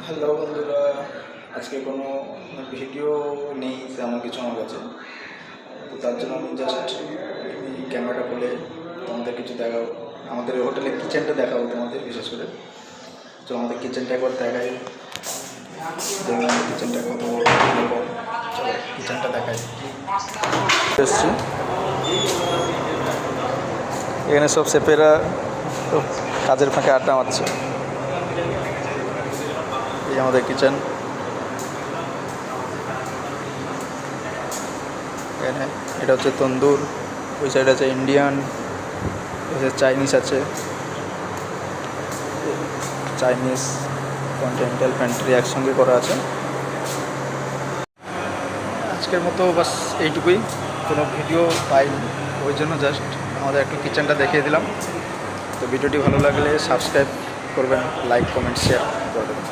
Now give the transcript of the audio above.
Hello বন্ধুরা, আজকে কোনো ভিডিও নেই তেমন কিছু আমার কাছে। তো তার জন্য আমি জাস্ট ক্যামেরাটা খুলে তোমাদের কিছু দেখাবো, আমাদের হোটেলের কিচেনটা দেখাবো তোমাদের বিশেষ করে। তো আমাদের কিচেনটা একবার দেখাই, দেখুন আমাদের কিচেনটা কত বড়। চলো কিচেনটা দেখাই। এসছি এখানে সব শেফেরা কাজের ফাঁকে আড্ডা মারছে। এই আমাদের কিচেন, এখানে এটা হচ্ছে তন্দুর, ওই সাইড আছে ইন্ডিয়ান, চাইনিজ আছে, চাইনিজ কন্টিনেন্টাল প্যান্ট্রি একসঙ্গে করা আছে। আজকের মতো বাস এইটুকুই, কোনো ভিডিও পাইনি, ওই জন্য জাস্ট আমাদের একটু কিচেনটা দেখিয়ে দিলাম। তো ভিডিওটি ভালো লাগলে সাবস্ক্রাইব করবেন, লাইক কমেন্ট শেয়ার করে দেবেন।